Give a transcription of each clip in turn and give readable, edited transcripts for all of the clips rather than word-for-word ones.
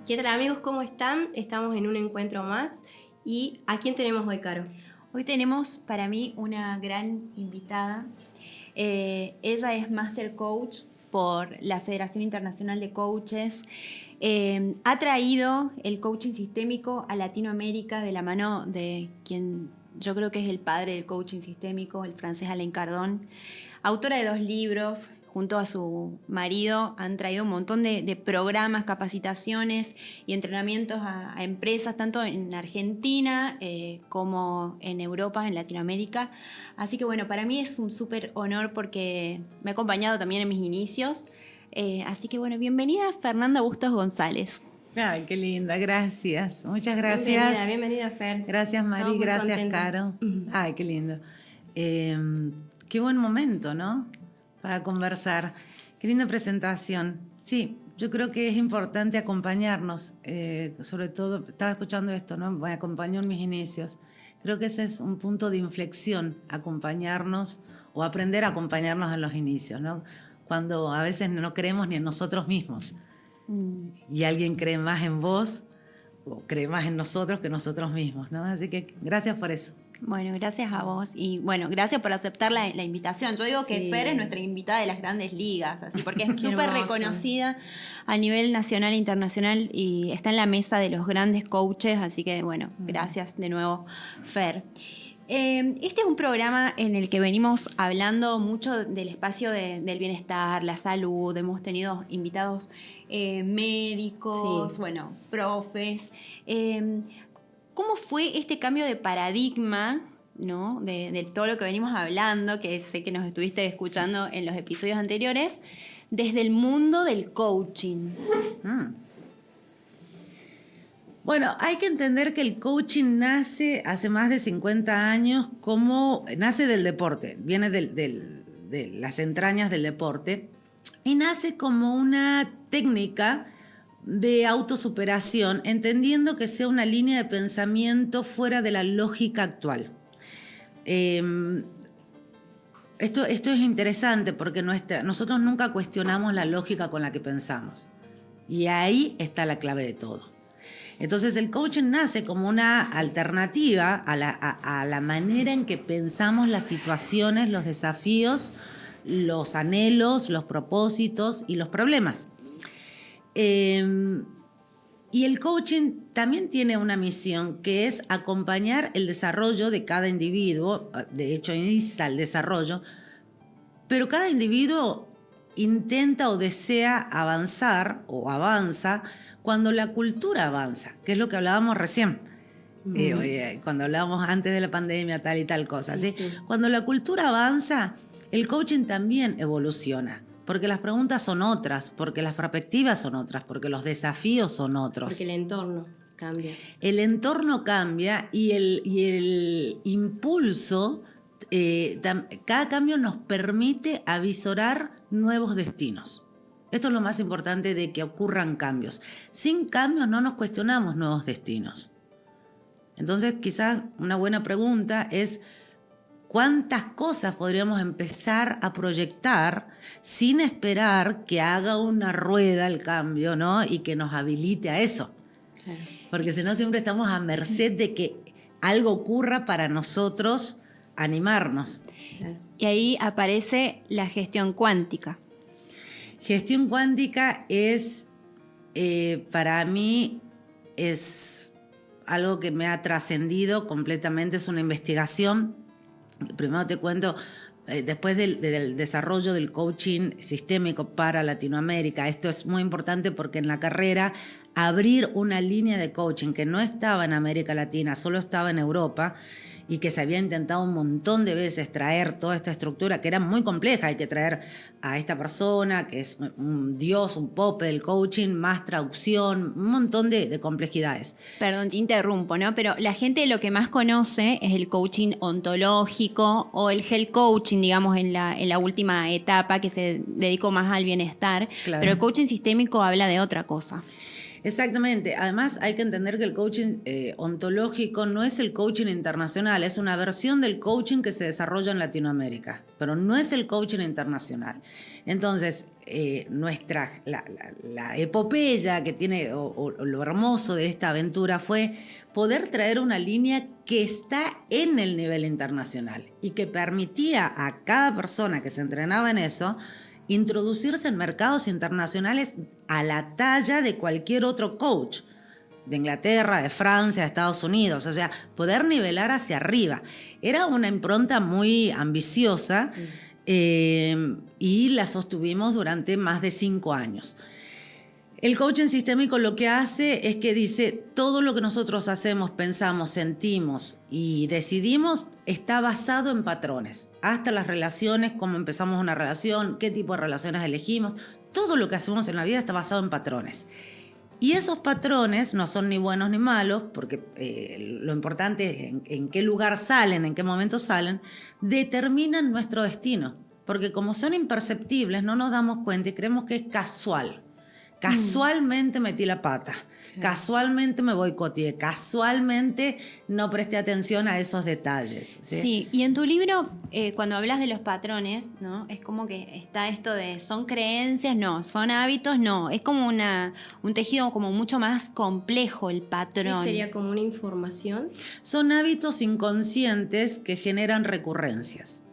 ¿Qué tal amigos? ¿Cómo están? Estamos en un encuentro más. ¿Y a quién tenemos hoy, Caro? Hoy tenemos para mí una gran invitada. Ella es Master Coach por la Federación Internacional de Coaches. Ha traído el coaching sistémico a Latinoamérica de la mano de quien yo creo que es el padre del coaching sistémico, el francés Alain Cardon. Autora de 2 libros, junto a su marido han traído un montón de programas, capacitaciones y entrenamientos a empresas, tanto en Argentina como en Europa, en Latinoamérica. Así que bueno, para mí es un súper honor porque me ha acompañado también en mis inicios. Así que bueno, bienvenida Fernanda Bustos González. Ay, qué linda, gracias. Muchas gracias. Bienvenida, Fer. Gracias, Mari, gracias, Caro. Ay, qué lindo. Qué buen momento, ¿no? Para conversar. Qué linda presentación. Sí, yo creo que es importante acompañarnos. Sobre todo, estaba escuchando esto, ¿no? Me acompañó en mis inicios. Creo que ese es un punto de inflexión, acompañarnos o aprender a acompañarnos en los inicios, ¿no? Cuando a veces no creemos ni en nosotros mismos. Y alguien cree más en vos o cree más en nosotros que nosotros mismos, ¿no? Así que gracias por eso. Bueno, gracias a vos y bueno, gracias por aceptar la invitación. Yo digo que Fer es nuestra invitada de las grandes ligas, así porque es súper reconocida a nivel nacional e internacional y está en la mesa de los grandes coaches, así que bueno, gracias de nuevo, Fer. Este es un programa en el que venimos hablando mucho del espacio del bienestar, la salud, hemos tenido invitados médicos, bueno, profes. ¿Cómo fue este cambio de paradigma, ¿no? de todo lo que venimos hablando, que sé que nos estuviste escuchando en los episodios anteriores, desde el mundo del coaching? Bueno, hay que entender que el coaching nace hace más de 50 años nace del deporte, viene de las entrañas del deporte y nace como una técnica de autosuperación, entendiendo que sea una línea de pensamiento fuera de la lógica actual. Esto es interesante porque nosotros nunca cuestionamos la lógica con la que pensamos. Y ahí está la clave de todo. Entonces el coaching nace como una alternativa a la manera en que pensamos las situaciones, los desafíos, los anhelos, los propósitos y los problemas. Y el coaching también tiene una misión que es acompañar el desarrollo de cada individuo, de hecho insta el desarrollo, pero cada individuo intenta o desea avanzar o avanza cuando la cultura avanza, que es lo que hablábamos recién, cuando hablábamos antes de la pandemia, tal y tal cosa. ¿sí? Cuando la cultura avanza, el coaching también evoluciona. Porque las preguntas son otras, porque las perspectivas son otras, porque los desafíos son otros. Porque el entorno cambia. El entorno cambia y el impulso, cada cambio nos permite avisorar nuevos destinos. Esto es lo más importante de que ocurran cambios. Sin cambios no nos cuestionamos nuevos destinos. Entonces, quizás una buena pregunta es: ¿cuántas cosas podríamos empezar a proyectar sin esperar que haga una rueda el cambio, ¿no? Y que nos habilite a eso? Claro. Porque si no, siempre estamos a merced de que algo ocurra para nosotros animarnos. Claro. Y ahí aparece la gestión cuántica. Gestión cuántica es, para mí, es algo que me ha trascendido completamente, es una investigación. Primero te cuento, después del desarrollo del coaching sistémico para Latinoamérica, esto es muy importante porque en la carrera abrir una línea de coaching que no estaba en América Latina, solo estaba en Europa, y que se había intentado un montón de veces traer toda esta estructura que era muy compleja. Hay que traer a esta persona que es un dios, un pope del coaching, más traducción, un montón de complejidades. Perdón, te interrumpo, ¿no? Pero la gente lo que más conoce es el coaching ontológico o el health coaching, digamos, en la última etapa que se dedicó más al bienestar. Claro. Pero el coaching sistémico habla de otra cosa. Exactamente. Además, hay que entender que el coaching ontológico no es el coaching internacional, es una versión del coaching que se desarrolla en Latinoamérica, pero no es el coaching internacional. Entonces, la epopeya que tiene, o lo hermoso de esta aventura fue poder traer una línea que está en el nivel internacional y que permitía a cada persona que se entrenaba en eso introducirse en mercados internacionales a la talla de cualquier otro coach, de Inglaterra, de Francia, de Estados Unidos, o sea, poder nivelar hacia arriba. Era una impronta muy ambiciosa, y la sostuvimos durante más de 5 años. El coaching sistémico lo que hace es que dice, todo lo que nosotros hacemos, pensamos, sentimos y decidimos está basado en patrones. Hasta las relaciones, cómo empezamos una relación, qué tipo de relaciones elegimos, todo lo que hacemos en la vida está basado en patrones. Y esos patrones no son ni buenos ni malos, porque lo importante es en qué lugar salen, en qué momento salen, determinan nuestro destino. Porque como son imperceptibles, no nos damos cuenta y creemos que es casual. Casualmente metí la pata, casualmente me boicoteé, casualmente no presté atención a esos detalles. Sí, y en tu libro, cuando hablas de los patrones, ¿no? Es como que está esto de, ¿son creencias? No, ¿son hábitos? No, es como un tejido como mucho más complejo el patrón. ¿Sí sería como una información? Son hábitos inconscientes que generan recurrencias.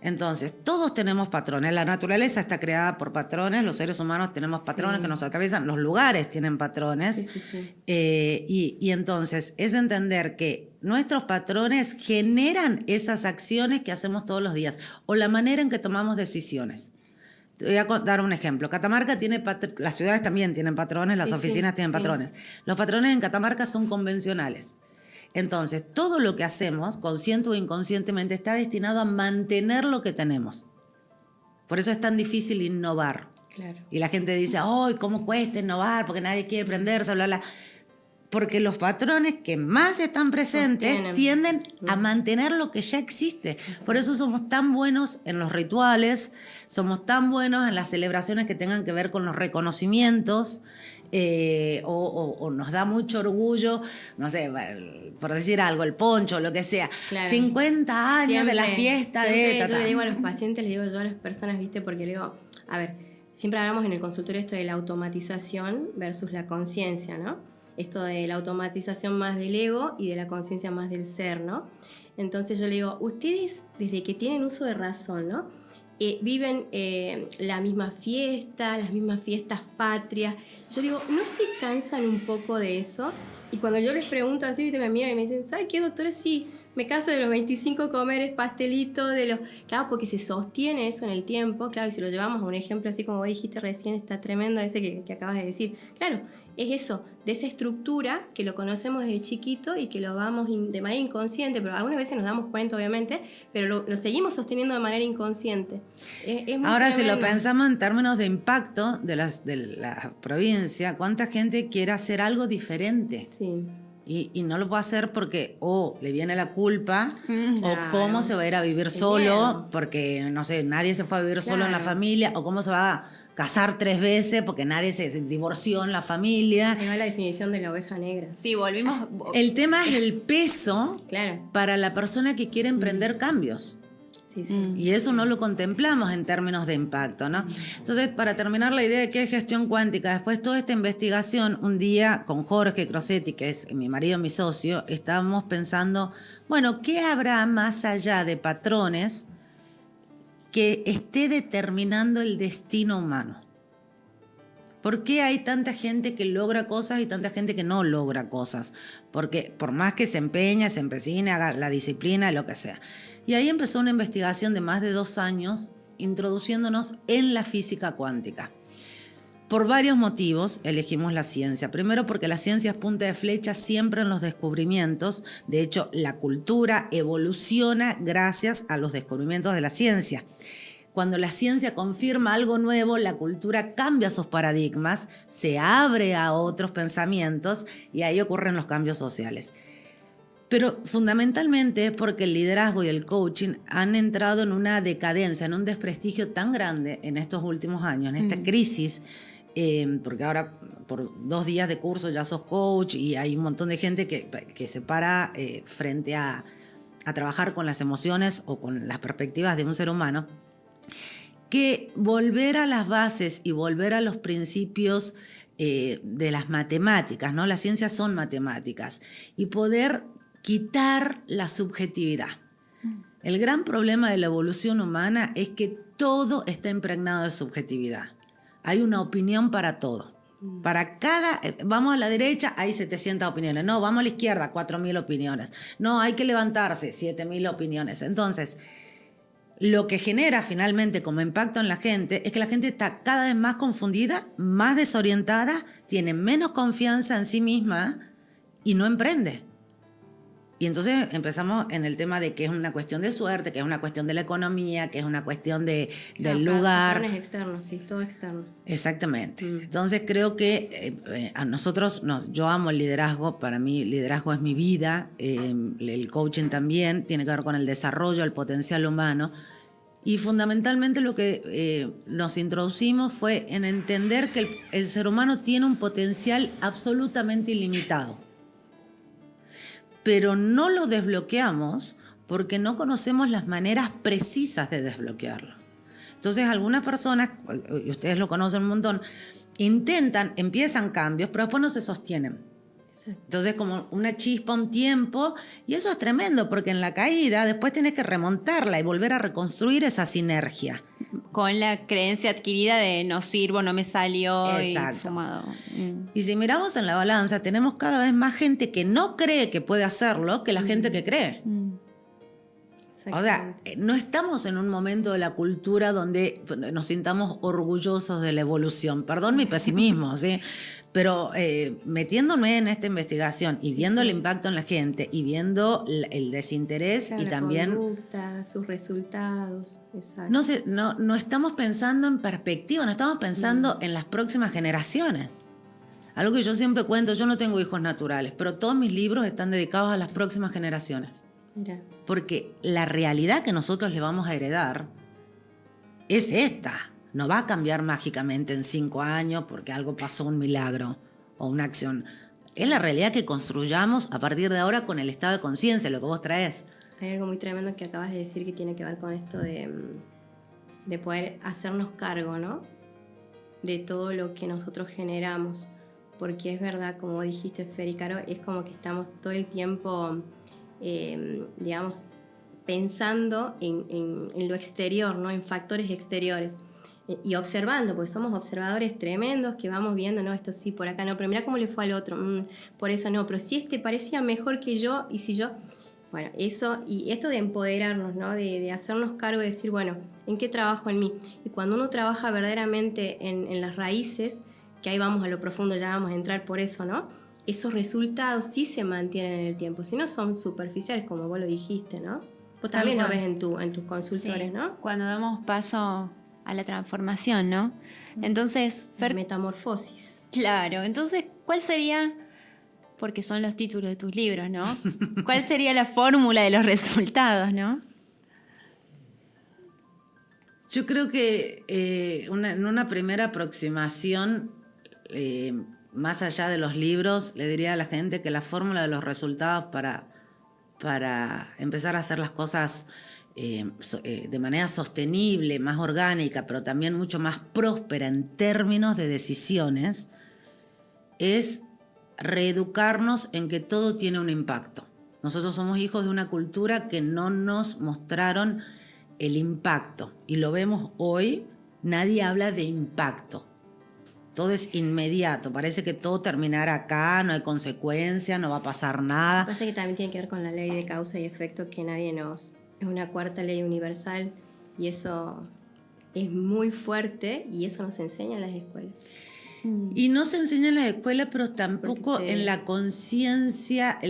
Entonces, todos tenemos patrones. La naturaleza está creada por patrones, los seres humanos tenemos patrones que nos atraviesan, los lugares tienen patrones. Sí. Y entonces, es entender que nuestros patrones generan esas acciones que hacemos todos los días o la manera en que tomamos decisiones. Te voy a dar un ejemplo. Catamarca tiene las ciudades también tienen patrones, las oficinas tienen patrones. Los patrones en Catamarca son convencionales. Entonces, todo lo que hacemos, consciente o inconscientemente, está destinado a mantener lo que tenemos. Por eso es tan difícil innovar. Claro. Y la gente dice, ¡ay, cómo cuesta innovar! Porque nadie quiere prenderse, bla, bla. Porque los patrones que más están presentes tienden a mantener lo que ya existe. Por eso somos tan buenos en los rituales, somos tan buenos en las celebraciones que tengan que ver con los reconocimientos, o nos da mucho orgullo, no sé, por decir algo, el poncho, lo que sea. Claro. 50 años siempre, de la fiesta de... Yo le digo a los pacientes, le digo yo a las personas, ¿viste? Porque le digo, a ver, siempre hablamos en el consultorio esto de la automatización versus la conciencia, ¿no? Esto de la automatización más del ego y de la conciencia más del ser, ¿no? Entonces yo le digo, ustedes desde que tienen uso de razón, ¿no? Viven la misma fiesta, las mismas fiestas patrias. Yo digo, ¿no se cansan un poco de eso? Y cuando yo les pregunto así, ¿viste? Me miran y me dicen, ¿sabe qué, doctora? Sí, me canso de los 25 comeres pastelitos, de los... Claro, porque se sostiene eso en el tiempo. Claro, y si lo llevamos a un ejemplo así como vos dijiste recién, está tremendo ese que acabas de decir. Claro, es eso, de esa estructura que lo conocemos desde chiquito y que lo vamos de manera inconsciente, pero algunas veces nos damos cuenta, obviamente, pero lo seguimos sosteniendo de manera inconsciente. Es muy Ahora, tremendo. si lo pensamos en términos de impacto de la provincia, ¿cuánta gente quiere hacer algo diferente? Sí. Y no lo puede hacer porque o le viene la culpa, claro, o cómo se va a ir a vivir solo, porque, no sé, nadie se fue a vivir solo en la familia, o cómo se va a casar 3 veces porque nadie se divorció en la familia. Ahí va la definición de la oveja negra. Sí, volvimos. El tema es el peso Claro. para la persona que quiere emprender cambios. Sí. Y eso no lo contemplamos en términos de impacto, ¿no? Entonces, para terminar la idea de qué es gestión cuántica, después de toda esta investigación, un día con Jorge Crosetti, que es mi marido, mi socio, estábamos pensando, bueno, ¿qué habrá más allá de patrones que esté determinando el destino humano? ¿Por qué hay tanta gente que logra cosas y tanta gente que no logra cosas? Porque por más que se empeña, se empecine, haga la disciplina, lo que sea. Y ahí empezó una investigación de más de 2 años introduciéndonos en la física cuántica. Por varios motivos elegimos la ciencia. Primero, porque la ciencia es punta de flecha siempre en los descubrimientos. De hecho, la cultura evoluciona gracias a los descubrimientos de la ciencia. Cuando la ciencia confirma algo nuevo, la cultura cambia sus paradigmas, se abre a otros pensamientos y ahí ocurren los cambios sociales. Pero fundamentalmente es porque el liderazgo y el coaching han entrado en una decadencia, en un desprestigio tan grande en estos últimos años, en esta crisis, porque ahora por 2 días de curso ya sos coach y hay un montón de gente que se para frente a trabajar con las emociones o con las perspectivas de un ser humano. que volver a las bases y volver a los principios de las matemáticas, ¿no? Las ciencias son matemáticas, y poder quitar la subjetividad. El gran problema de la evolución humana es que todo está impregnado de subjetividad. Hay una opinión para todo. Para cada, vamos a la derecha, hay 700 opiniones. No, vamos a la izquierda, 4.000 opiniones. No, hay que levantarse, 7.000 opiniones. Entonces, lo que genera finalmente como impacto en la gente es que la gente está cada vez más confundida, más desorientada, tiene menos confianza en sí misma y no emprende. Y entonces empezamos en el tema de que es una cuestión de suerte, que es una cuestión de la economía, que es una cuestión del lugar. Patrones externos, sí, todo externo. Exactamente. Entonces creo que a nosotros, yo amo el liderazgo, para mí liderazgo es mi vida, el coaching también tiene que ver con el desarrollo, el potencial humano. Y fundamentalmente lo que nos introducimos fue en entender que el ser humano tiene un potencial absolutamente ilimitado. Pero no lo desbloqueamos porque no conocemos las maneras precisas de desbloquearlo. Entonces algunas personas, y ustedes lo conocen un montón, empiezan cambios, pero después no se sostienen. Exacto. Entonces como una chispa un tiempo, y eso es tremendo porque en la caída después tienes que remontarla y volver a reconstruir esa sinergia. Con la creencia adquirida de no sirvo, no me salió. Exacto. Y sumado. Y si miramos en la balanza, tenemos cada vez más gente que no cree que puede hacerlo que la gente que cree. O sea, no estamos en un momento de la cultura donde nos sintamos orgullosos de la evolución. Perdón mi pesimismo, ¿sí? Pero metiéndome en esta investigación y viendo el impacto en la gente y viendo el desinterés y también... conducta, sus resultados. Exacto. No estamos pensando en perspectiva, no estamos pensando en las próximas generaciones. Algo que yo siempre cuento, yo no tengo hijos naturales, pero todos mis libros están dedicados a las próximas generaciones. Mira. Porque la realidad que nosotros le vamos a heredar es esta. No va a cambiar mágicamente en 5 años porque algo pasó, un milagro o una acción. Es la realidad que construyamos a partir de ahora con el estado de conciencia, lo que vos traes. Hay algo muy tremendo que acabas de decir que tiene que ver con esto de poder hacernos cargo, ¿no? De todo lo que nosotros generamos. Porque es verdad, como dijiste, Fer y Caro, es como que estamos todo el tiempo... digamos, pensando en lo exterior, ¿no? En factores exteriores y observando, porque somos observadores tremendos que vamos viendo, no, esto sí, por acá no, pero mira cómo le fue al otro, por eso no, pero si este parecía mejor que yo y si yo, bueno, eso y esto de empoderarnos, ¿no? De hacernos cargo de decir, bueno, ¿en qué trabajo en mí? Y cuando uno trabaja verdaderamente en las raíces, que ahí vamos a lo profundo, ya vamos a entrar por eso, ¿no? Esos resultados sí se mantienen en el tiempo, si no son superficiales, como vos lo dijiste, ¿no? Vos también lo ves en tus consultores, sí, ¿no? Cuando damos paso a la transformación, ¿no? Entonces, Fer, metamorfosis. Claro, entonces, ¿cuál sería, porque son los títulos de tus libros, ¿no? ¿Cuál sería la fórmula de los resultados, no? Yo creo que en una primera aproximación, más allá de los libros, le diría a la gente que la fórmula de los resultados para empezar a hacer las cosas de manera sostenible, más orgánica, pero también mucho más próspera en términos de decisiones, es reeducarnos en que todo tiene un impacto. Nosotros somos hijos de una cultura que no nos mostraron el impacto, y lo vemos hoy, nadie habla de impacto. Todo es inmediato, parece que todo terminará acá, no hay consecuencias, no va a pasar nada. Pasa que también tiene que ver con la ley de causa y efecto que nadie nos... Es una cuarta ley universal y eso es muy fuerte y eso nos enseña en las escuelas. Y no se enseña en las escuelas, pero tampoco en la conciencia.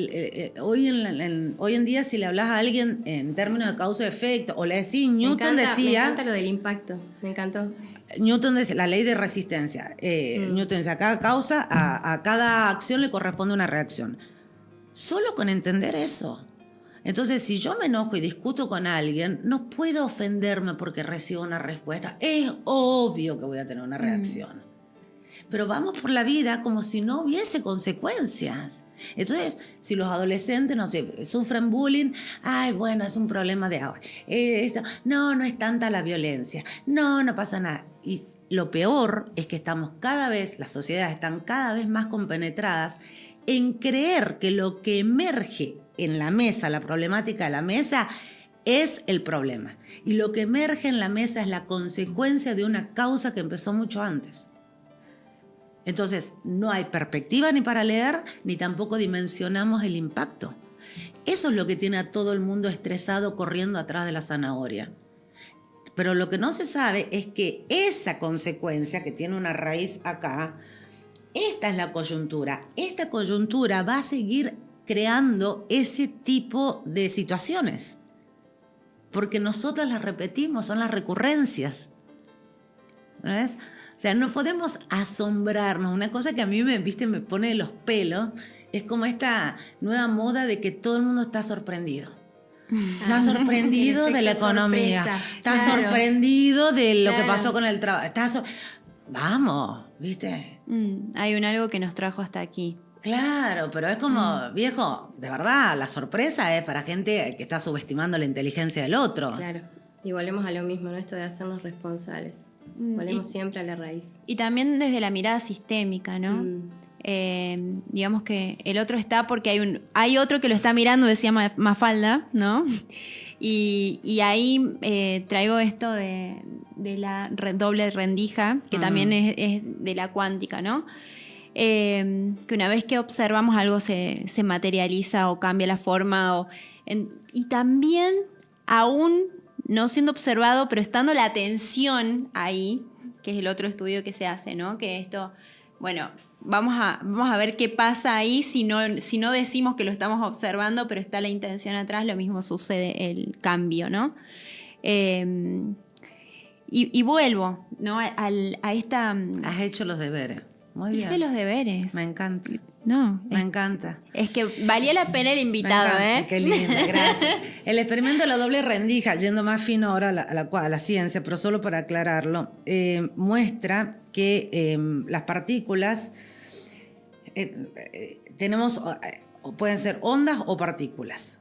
Hoy en día, si le hablas a alguien en términos de causa y efecto, o le decís, Newton decía... Me encanta lo del impacto, me encantó. Newton decía, la ley de resistencia. Newton decía, a cada causa, a cada acción le corresponde una reacción. Solo con entender eso. Entonces, si yo me enojo y discuto con alguien, no puedo ofenderme porque recibo una respuesta. Es obvio que voy a tener una reacción. pero vamos por la vida como si no hubiese consecuencias. Entonces, si los adolescentes, no sé, sufren bullying, ay, bueno, es un problema de ahora. No es tanta la violencia. No pasa nada. Y lo peor es que las sociedades están cada vez más compenetradas en creer que lo que emerge en la mesa, la problemática de la mesa, es el problema. Y lo que emerge en la mesa es la consecuencia de una causa que empezó mucho antes. Entonces, no hay perspectiva ni para leer, ni tampoco dimensionamos el impacto. Eso es lo que tiene a todo el mundo estresado corriendo atrás de la zanahoria. Pero lo que no se sabe es que esa consecuencia, que tiene una raíz acá, esta es la coyuntura. Esta coyuntura va a seguir creando ese tipo de situaciones. Porque nosotros las repetimos, son las recurrencias. ¿Ves? O sea, no podemos asombrarnos. Una cosa que a mí me pone de los pelos es como esta nueva moda de que todo el mundo está sorprendido. Está sorprendido de la economía. Sorpresa. Está sorprendido de lo que pasó con el trabajo. Vamos, ¿viste? Hay algo que nos trajo hasta aquí. Claro, pero es como, viejo, de verdad, la sorpresa es para gente que está subestimando la inteligencia del otro. Claro. Y volvemos a lo mismo, ¿no? Esto de hacernos responsables. Volvemos siempre a la raíz. Y también desde la mirada sistémica, ¿no? Digamos que el otro está porque hay otro que lo está mirando, decía Mafalda, ¿no? Y ahí traigo esto de la doble rendija, que también es de la cuántica, ¿no? Que una vez que observamos algo se materializa o cambia la forma. Y también, aún no siendo observado, pero estando la atención ahí, que es el otro estudio que se hace, ¿no? Que esto, bueno, vamos a ver qué pasa ahí si no decimos que lo estamos observando, pero está la intención atrás, lo mismo sucede el cambio, ¿no? Y vuelvo, ¿no? A esta... Has hecho los deberes. Muy bien. Hice los deberes. Me encanta. No. Me encanta. Es que valía la pena el invitado, ¿eh? Qué linda, gracias. El experimento de la doble rendija, yendo más fino ahora a la ciencia, pero solo para aclararlo, muestra que las partículas pueden ser ondas o partículas.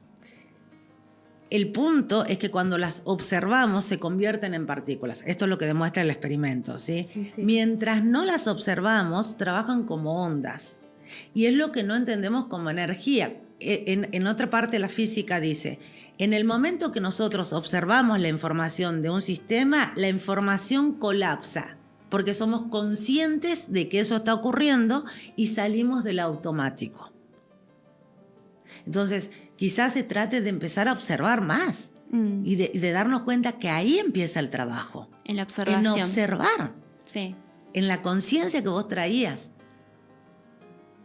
El punto es que cuando las observamos se convierten en partículas. Esto es lo que demuestra el experimento, ¿sí? Sí. Mientras no las observamos, trabajan como ondas. Y es lo que no entendemos como energía. En otra parte de la física dice, en el momento que nosotros observamos la información de un sistema, la información colapsa, porque somos conscientes de que eso está ocurriendo y salimos del automático. Entonces, quizás se trate de empezar a observar más y de darnos cuenta que ahí empieza el trabajo. En la observación. En observar. Sí. En la conciencia que vos traías.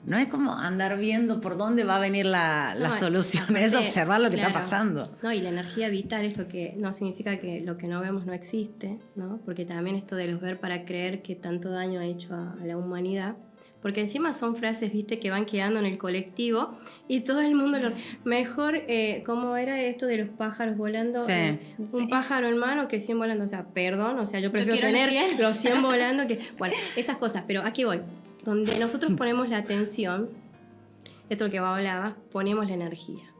No es como andar viendo por dónde va a venir la solución, aparte, es observar lo que claro, está pasando. No, y la energía vital, esto que no significa que lo que no vemos no existe, ¿no? Porque también esto de los ver para creer que tanto daño ha hecho a la humanidad. Porque encima son frases, viste, que van quedando en el colectivo y todo el mundo mejor, ¿cómo era esto de los pájaros volando? Sí. Un pájaro en mano que 100 volando. O sea, perdón, o sea, yo prefiero quiero tener 100. los 100 volando que... Bueno, esas cosas, pero aquí voy. Donde nosotros ponemos la atención, esto que vos hablabas, ponemos la energía.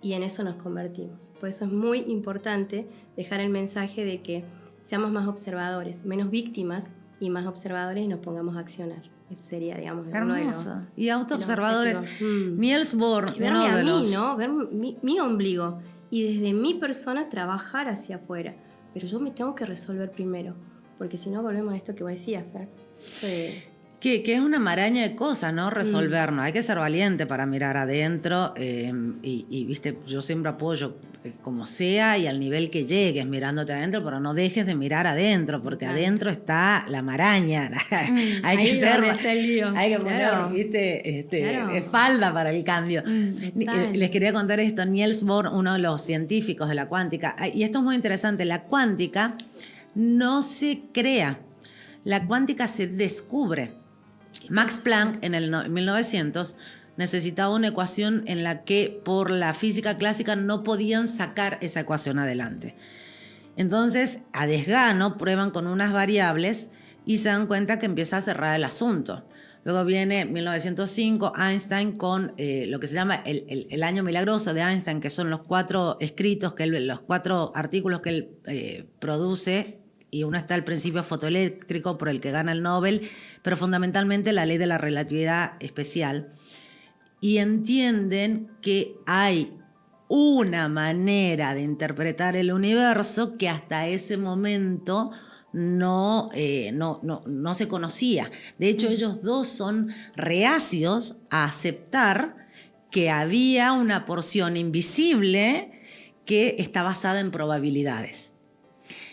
Y en eso nos convertimos. Por eso es muy importante dejar el mensaje de que seamos más observadores, menos víctimas y más observadores y nos pongamos a accionar. Ese sería, digamos, uno de los... Hermoso. Y autoobservadores. Niels Bohr, Verme uno a de mí, los... ¿no? Ver mi ombligo. Y desde mi persona trabajar hacia afuera. Pero yo me tengo que resolver primero. Porque si no volvemos a esto que vos decías, Fer. Sí. Que es una maraña de cosas, ¿no? Resolvernos. Hay que ser valiente para mirar adentro y, viste, yo siempre apoyo como sea y al nivel que llegues mirándote adentro, pero no dejes de mirar adentro, porque adentro está la maraña. Hay que ser, está el lío. hay que Claro. poner, viste, Claro. falda para el cambio. Total. Les quería contar esto. Niels Bohr, uno de los científicos de la cuántica, y esto es muy interesante, la cuántica no se crea, la cuántica se descubre. Max Planck en el 1900 necesitaba una ecuación en la que por la física clásica no podían sacar esa ecuación adelante. Entonces, a desgano, prueban con unas variables y se dan cuenta que empieza a cerrar el asunto. Luego viene 1905, Einstein con lo que se llama el año milagroso de Einstein, que son los 4 escritos, los 4 artículos que él produce, y uno está el principio fotoeléctrico por el que gana el Nobel, pero fundamentalmente la ley de la relatividad especial. Y entienden que hay una manera de interpretar el universo que hasta ese momento no se conocía. De hecho, ellos dos son reacios a aceptar que había una porción invisible que está basada en probabilidades.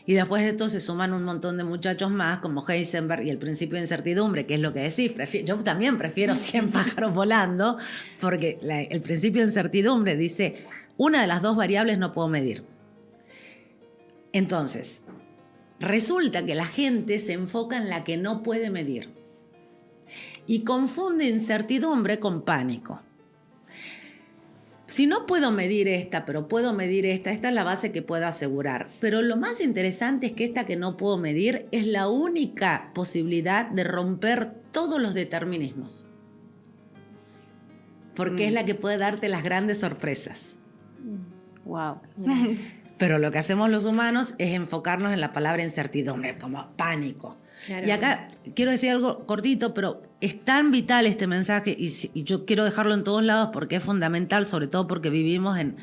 Y después de esto se suman un montón de muchachos más, como Heisenberg y el principio de incertidumbre, que es lo que decís. Yo también prefiero 100 pájaros volando, porque el principio de incertidumbre dice, una de las 2 variables no puedo medir. Entonces, resulta que la gente se enfoca en la que no puede medir y confunde incertidumbre con pánico. Si no puedo medir esta, pero puedo medir esta es la base que puedo asegurar. Pero lo más interesante es que esta que no puedo medir es la única posibilidad de romper todos los determinismos. Porque es la que puede darte las grandes sorpresas. Wow. Pero lo que hacemos los humanos es enfocarnos en la palabra incertidumbre, como pánico. Claro. Y acá quiero decir algo cortito, pero es tan vital este mensaje y yo quiero dejarlo en todos lados porque es fundamental, sobre todo porque vivimos en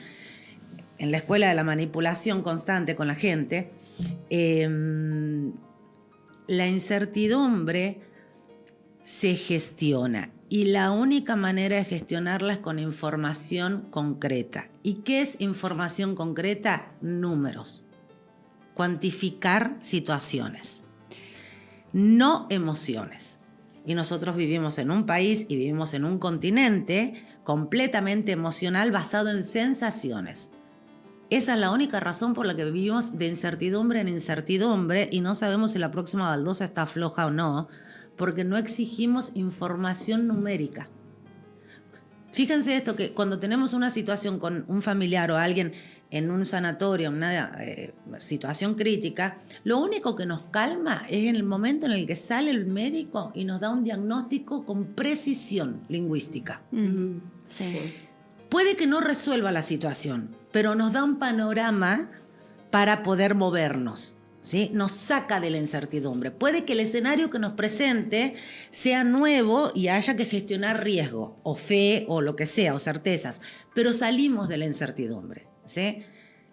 la escuela de la manipulación constante con la gente. La incertidumbre se gestiona y la única manera de gestionarla es con información concreta. ¿Y qué es información concreta? Números. Cuantificar situaciones. No emociones. Y nosotros vivimos en un país y vivimos en un continente completamente emocional basado en sensaciones. Esa es la única razón por la que vivimos de incertidumbre en incertidumbre y no sabemos si la próxima baldosa está floja o no, porque no exigimos información numérica. Fíjense esto, que cuando tenemos una situación con un familiar o alguien en un sanatorio, una situación crítica, lo único que nos calma es en el momento en el que sale el médico y nos da un diagnóstico con precisión lingüística. Sí. Puede que no resuelva la situación, pero nos da un panorama para poder movernos, ¿sí? Nos saca de la incertidumbre. Puede que el escenario que nos presente sea nuevo y haya que gestionar riesgo, o fe, o lo que sea, o certezas, pero salimos de la incertidumbre, ¿sí?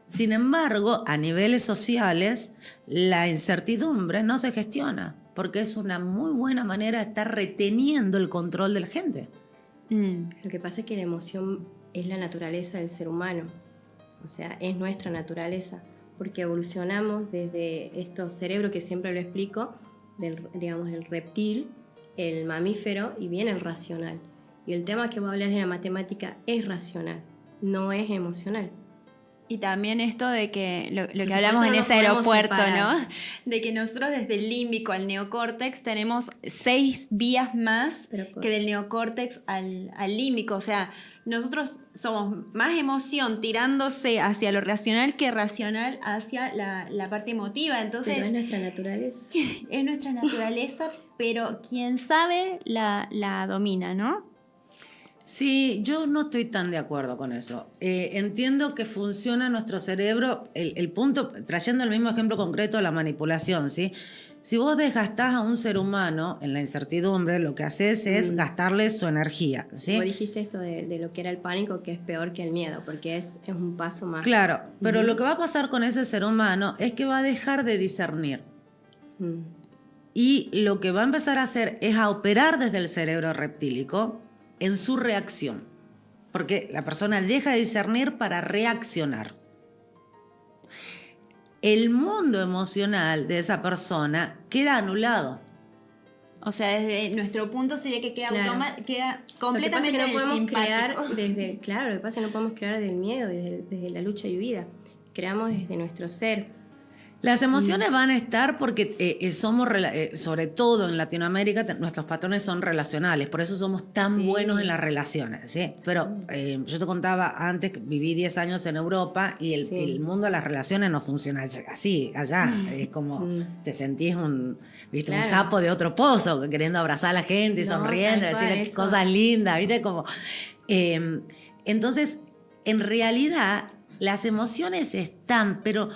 Sin embargo, a niveles sociales, la incertidumbre no se gestiona, porque es una muy buena manera de estar reteniendo el control de la gente. Lo que pasa es que la emoción es la naturaleza del ser humano, o sea, es nuestra naturaleza, porque evolucionamos desde estos cerebros que siempre lo explico, del reptil, el mamífero y viene el racional. Y el tema que vos hablas de la matemática es racional, no es emocional. Y también esto de que lo que hablamos en ese aeropuerto, ¿no? De que nosotros desde el límbico al neocórtex tenemos 6 vías más que del neocórtex al límbico. O sea, nosotros somos más emoción tirándose hacia lo racional que racional hacia la parte emotiva. Entonces, pero es nuestra naturaleza. Es nuestra naturaleza, pero quien sabe la domina, ¿no? Sí, yo no estoy tan de acuerdo con eso. Entiendo que funciona nuestro cerebro, el punto, trayendo el mismo ejemplo concreto de la manipulación, ¿sí? Si vos desgastás a un ser humano en la incertidumbre, lo que haces es gastarle su energía, ¿sí? Vos dijiste esto de lo que era el pánico, que es peor que el miedo, porque es un paso más. Claro, pero lo que va a pasar con ese ser humano es que va a dejar de discernir. Y lo que va a empezar a hacer es a operar desde el cerebro reptílico en su reacción, porque la persona deja de discernir para reaccionar. El mundo emocional de esa persona queda anulado. O sea, desde nuestro punto sería que queda, queda completamente lo que pasa es que no podemos crear simpático. Claro, lo que pasa es que no podemos crear del miedo, desde la lucha y huida. Creamos desde nuestro ser. Las emociones van a estar porque somos, sobre todo en Latinoamérica, nuestros patrones son relacionales, por eso somos tan buenos en las relaciones, ¿sí? Pero yo te contaba antes que viví 10 años en Europa y el mundo de las relaciones no funciona así, allá. Es como te sentís un sapo de otro pozo, queriendo abrazar a la gente y sonriendo, decirle cosas lindas, ¿viste? Como, entonces, en realidad, las emociones están, pero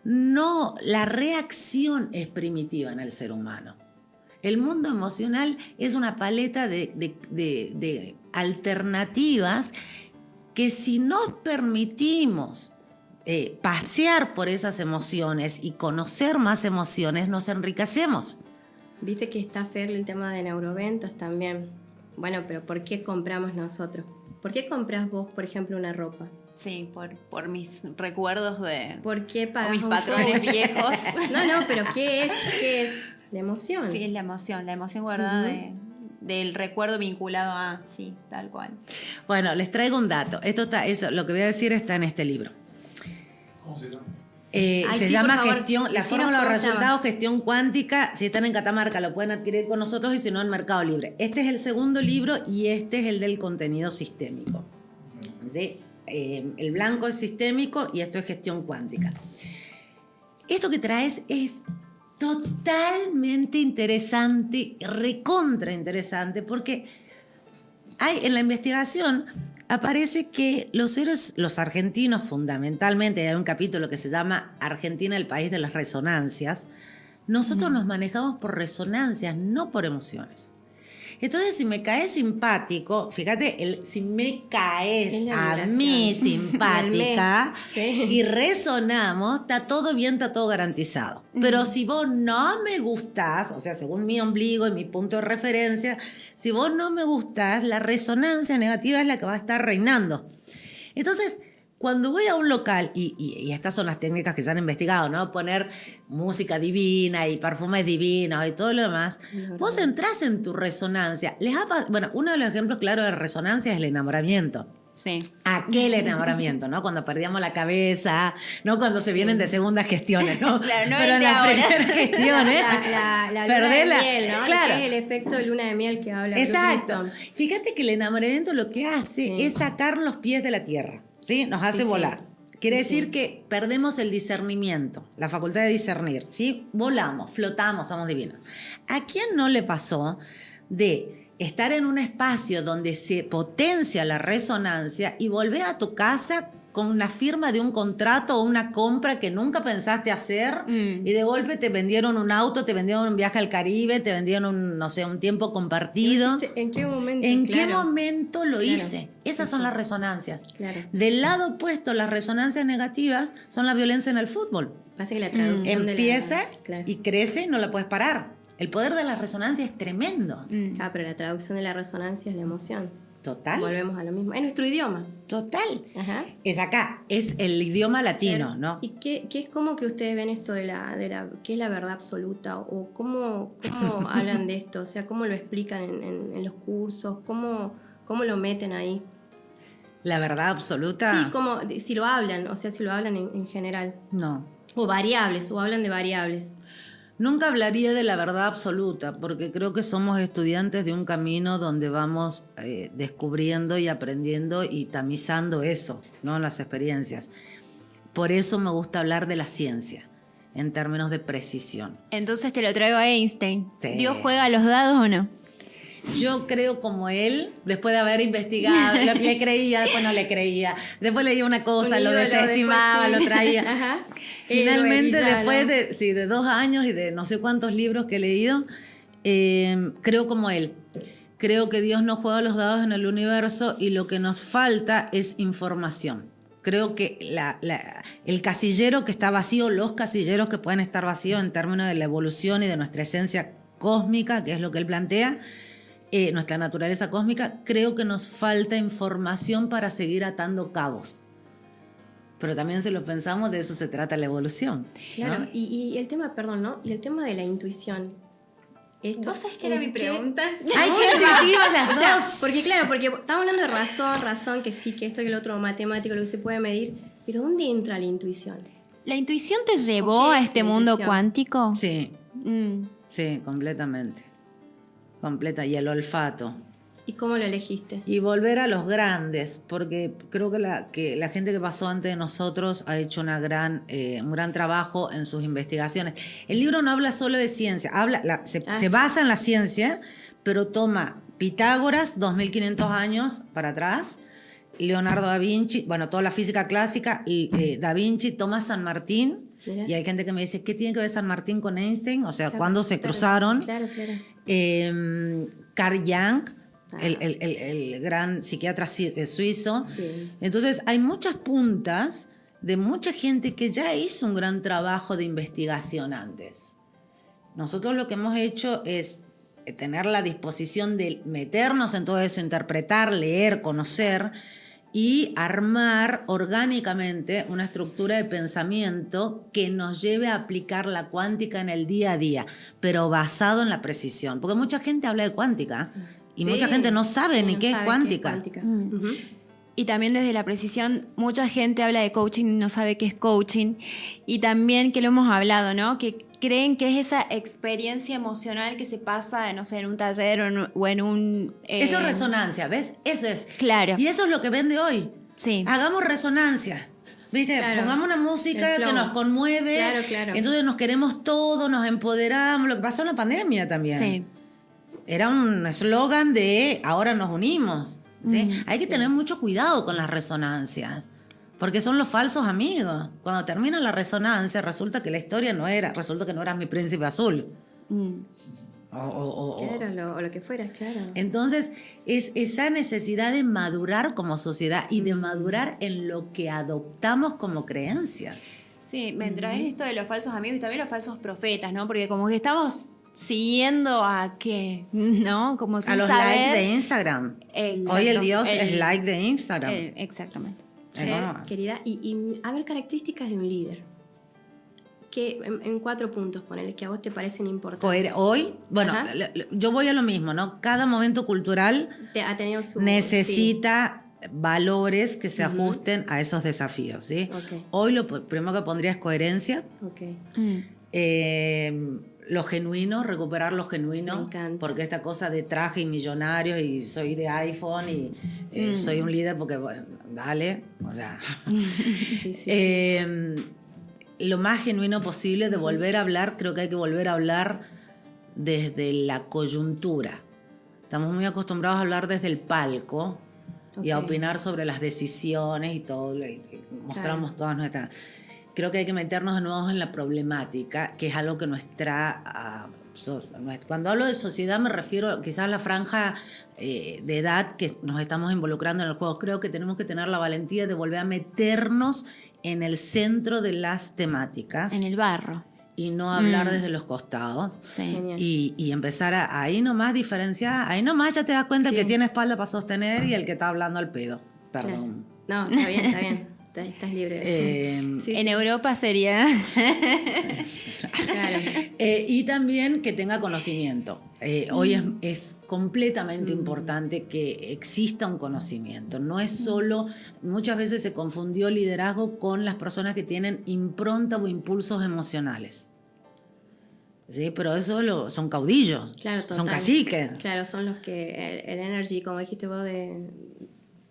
no, la reacción es primitiva en el ser humano. El mundo emocional es una paleta de alternativas que si nos permitimos pasear por esas emociones y conocer más emociones, nos enriquecemos. Viste que está Fer el tema de neuroventas también. Bueno, pero ¿por qué compramos nosotros? ¿Por qué compras vos, por ejemplo, una ropa? Sí, por mis recuerdos de... ¿Por qué pagas mis patrones viejos? No, pero ¿qué es? La emoción. Sí, es la emoción guardada del recuerdo vinculado a, sí, tal cual. Bueno, les traigo un dato. Lo que voy a decir está en este libro. ¿Cómo se llama? Se llama Gestión, la fórmula de los resultados, gestión cuántica. Si están en Catamarca lo pueden adquirir con nosotros y si no en Mercado Libre. Este es el segundo libro y este es el del contenido sistémico. ¿Sí? El blanco es sistémico y esto es gestión cuántica. Esto que traes es totalmente interesante, recontra interesante, porque en la investigación aparece que los argentinos fundamentalmente, hay un capítulo que se llama Argentina, el país de las resonancias, nosotros nos manejamos por resonancias, no por emociones. Entonces, si me caes simpático, fíjate, si me caes a mí simpática y resonamos, está todo bien, está todo garantizado. Pero si vos no me gustás, o sea, según mi ombligo y mi punto de referencia, si vos no me gustás, la resonancia negativa es la que va a estar reinando. Entonces, cuando voy a un local, y estas son las técnicas que se han investigado, ¿no? Poner música divina y perfumes divinos y todo lo demás, vos entrás en tu resonancia. Bueno, uno de los ejemplos claros de resonancia es el enamoramiento. Sí. Aquel enamoramiento, ¿no? Cuando perdíamos la cabeza, ¿no? Cuando se vienen de segundas gestiones, ¿no? Claro, no. Pero en las primeras gestiones, la luna de miel, ¿no? Claro. Que es el efecto de luna de miel que habla. Exacto. Fíjate que el enamoramiento lo que hace es sacar los pies de la tierra. ¿Sí? Nos hace volar. Quiere decir que perdemos el discernimiento, la facultad de discernir, ¿sí? Volamos, flotamos, somos divinos. ¿A quién no le pasó de estar en un espacio donde se potencia la resonancia y volver a tu casa con la firma de un contrato o una compra que nunca pensaste hacer y de golpe te vendieron un auto, te vendieron un viaje al Caribe, te vendieron un tiempo compartido? ¿En qué momento? ¿En qué momento lo hice? Esas son las resonancias. Claro. Del lado opuesto, las resonancias negativas son la violencia en el fútbol. Pasa que la traducción empieza y crece y no la puedes parar. El poder de la resonancia es tremendo. Pero la traducción de la resonancia es la emoción. Total. Volvemos a lo mismo. Es nuestro idioma. Total. Ajá. Es acá, es el idioma latino, ¿no? ¿Y qué es como que ustedes ven esto de qué es la verdad absoluta? ¿O cómo hablan de esto? O sea, ¿cómo lo explican en los cursos? ¿Cómo lo meten ahí? ¿La verdad absoluta? Sí, como si lo hablan, o sea, si lo hablan en general. No. O variables, o hablan de variables. Nunca hablaría de la verdad absoluta, porque creo que somos estudiantes de un camino donde vamos descubriendo y aprendiendo y tamizando eso, ¿no? Las experiencias. Por eso me gusta hablar de la ciencia, en términos de precisión. Entonces te lo traigo a Einstein. Sí. ¿Dios juega a los dados o no? Yo creo como él, después de haber investigado, lo que le creía, después no le creía. Después leía una cosa, lo desestimaba, lo traía. Ajá. Finalmente, después de 2 años y de no sé cuántos libros que he leído, creo como él. Creo que Dios no juega los dados en el universo y lo que nos falta es información. Creo que el casillero que está vacío, los casilleros que pueden estar vacíos en términos de la evolución y de nuestra esencia cósmica, que es lo que él plantea, nuestra naturaleza cósmica, creo que nos falta información para seguir atando cabos. Pero también si lo pensamos, de eso se trata la evolución. Claro, ¿no? y el tema, perdón, ¿no? Y el tema de la intuición. ¿Vos sabés que era mi pregunta? ¡Ay, qué intuitivas las dos! Porque estamos hablando de razón, que sí, que esto y el otro, matemático, lo que se puede medir. Pero ¿dónde entra la intuición? ¿La intuición te llevó ¿Qué a es este la mundo intuición? cuántico? Sí, Mm. sí, completamente. Completa. Y el olfato. ¿Y cómo lo elegiste? Y volver a los grandes, porque creo que la gente que pasó antes de nosotros ha hecho un gran trabajo en sus investigaciones. El libro no habla solo de ciencia, se basa en la ciencia, pero toma Pitágoras, 2500 años para atrás, Leonardo da Vinci, bueno, toda la física clásica, Da Vinci, Tomás San Martín. Mirá. Y hay gente que me dice, ¿qué tiene que ver San Martín con Einstein? O sea, Claro, ¿cuándo se claro, cruzaron? Claro, claro. Carl Jung, el gran psiquiatra suizo. Sí. Entonces, hay muchas puntas de mucha gente que ya hizo un gran trabajo de investigación antes. Nosotros lo que hemos hecho es tener la disposición de meternos en todo eso, interpretar, leer, conocer y armar orgánicamente una estructura de pensamiento que nos lleve a aplicar la cuántica en el día a día, pero basado en la precisión. Porque mucha gente habla de cuántica y mucha gente no sabe ni no qué es sabe cuántica. Ujú. Y también desde la precisión, mucha gente habla de coaching y no sabe qué es coaching. Y también que lo hemos hablado, ¿no? Que creen que es esa experiencia emocional que se pasa, no sé, en un taller o en un... Eso es resonancia, ¿ves? Eso es. Claro. Y eso es lo que vende hoy. Sí. Hagamos resonancia. ¿Viste? Claro. Pongamos una música El que flow. nos conmueve. Claro, claro. Entonces nos queremos todos, nos empoderamos. Lo que pasó en la pandemia también. Sí. Era un eslogan de ahora nos unimos. ¿Sí? Hay que tener mucho cuidado con las resonancias. Porque son los falsos amigos. Cuando termina la resonancia, resulta que la historia resulta que no eras mi príncipe azul. Claro, o lo que fuera, claro. Entonces, es esa necesidad de madurar como sociedad y de madurar en lo que adoptamos como creencias. Sí, me traes esto de los falsos amigos y también los falsos profetas, ¿no? Porque como que estamos siguiendo a qué, ¿no? Como sin A los saber. likes de Instagram. Exacto. Hoy el Dios es like de Instagram. Exactamente. Sí. Querida, y a ver, características de un líder. Que en 4 puntos, ponele, que a vos te parecen importantes. Hoy, bueno, Ajá. yo voy a lo mismo, ¿no? Cada momento cultural Ha tenido su... necesita valores que se ajusten a esos desafíos, ¿sí? Ok. Hoy lo primero que pondría es coherencia. Sí. Ok. Lo genuino, recuperar lo genuino. Me encanta. Porque esta cosa de traje y millonarios y soy de iPhone y soy un líder porque, bueno, dale, o sea. Sí. Lo más genuino posible de volver a hablar, creo que hay que volver a hablar desde la coyuntura. Estamos muy acostumbrados a hablar desde el palco y a Ok. opinar sobre las decisiones y todo, y mostramos todas nuestras... Creo que hay que meternos de nuevo en la problemática, que es algo que cuando hablo de sociedad me refiero quizás a la franja de edad que nos estamos involucrando en el juego. Creo que tenemos que tener la valentía de volver a meternos en el centro de las temáticas En el barro. y no hablar desde los costados. Sí. Genial. Y empezar ahí nomás diferenciar, ahí nomás ya te das cuenta Sí. que tiene espalda para sostener y el que está hablando al pedo. Perdón. No, está bien, está bien. Estás libre. Sí, En Europa sería... claro. Y también que tenga conocimiento. Hoy es completamente importante que exista un conocimiento. No es solo, muchas veces se confundió liderazgo con las personas que tienen impronta o impulsos emocionales. Sí, pero eso son caudillos, Claro, son total. caciques. Claro, son los que el energy, como dijiste vos, de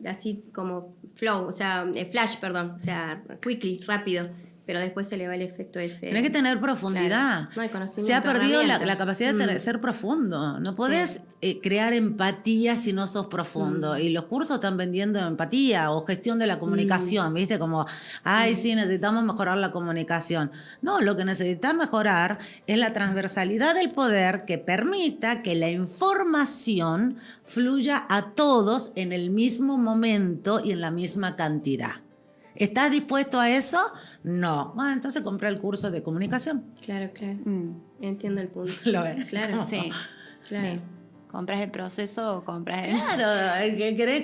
así como flow, o sea, flash, perdón, o sea, quickly, rápido, pero después se le va el efecto ese. Tienes que tener profundidad. Claro. No hay conocimiento. Se ha perdido herramienta. la capacidad de ser profundo. No podés crear empatía si no sos profundo. Y los cursos están vendiendo empatía o gestión de la comunicación, ¿viste? Como, ay, sí, necesitamos mejorar la comunicación. No, lo que necesitas mejorar es la transversalidad del poder que permita que la información fluya a todos en el mismo momento y en la misma cantidad. ¿Estás dispuesto a eso? No. Bueno, entonces compré el curso de comunicación. Claro. Entiendo el punto. Lo ves. Claro, Sí. claro. Sí. ¿Compras el proceso o compras el...? Claro,